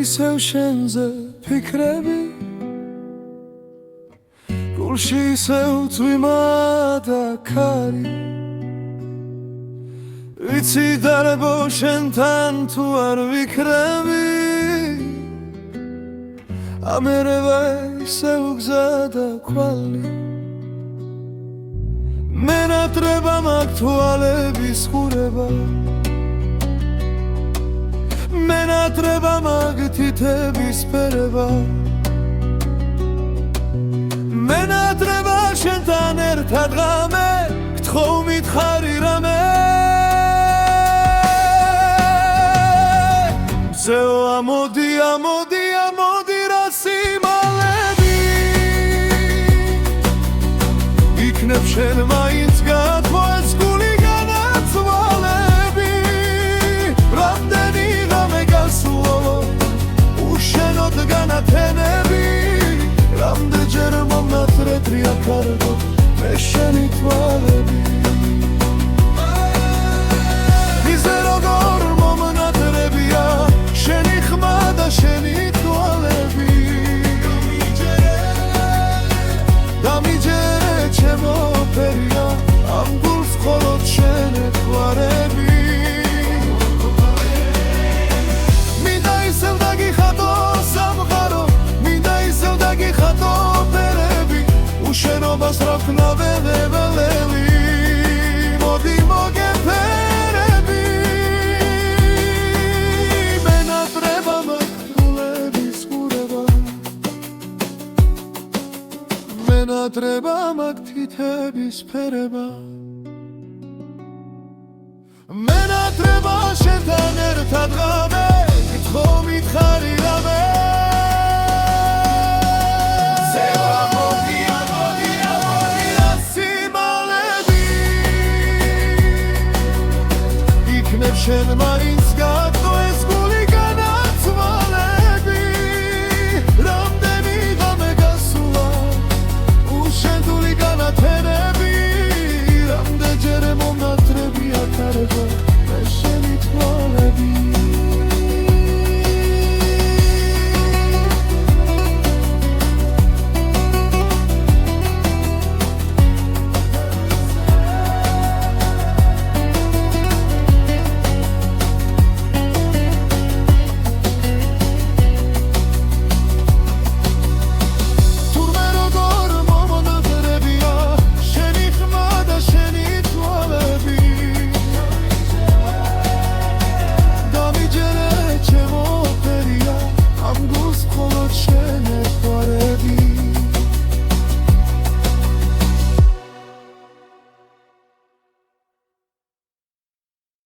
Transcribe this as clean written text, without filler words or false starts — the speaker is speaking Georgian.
ისევ შენზე ფიქრები გულში ისევ წვიმა და ქარი ვიცი დარბო შენთან თუ არ ვიქრები ამერევა ისევ გზა და ქვალი მენატრება მაგ თვალების ხურება მენატრება მაგ თითების ფერება მენატრება შენთან ერთად ღამე გთხოვ მითხარი რამე მზეო ამოდი ამოდი ამოდი რა სიმალები იქნებ შენ მაინც გათვალს გული განაცვალები რამდენი ღამე გასულა უშენოდ განათენები რამდენჯერ მომნათრეთრია კარგო მე შენი თვალები ისე როგორ მომნათრებია შენი ხმა და შენი თვალები დამიჯერე ჩემო ფერია ამ გულს მხოლოდ შენ ეთქვარები მინდა ისევ დაგიხატო სამყარო მინდა ისევ დაგიხატო ფერები უშენობას რა ვქნა ვეღებელები მოდი მოგეფერები მენატრება მაგ თვალების ხურება მენატრება მაგ თითების ფერება მენატრება შენთან ერთად ღამე გთხოვ მითხარი რა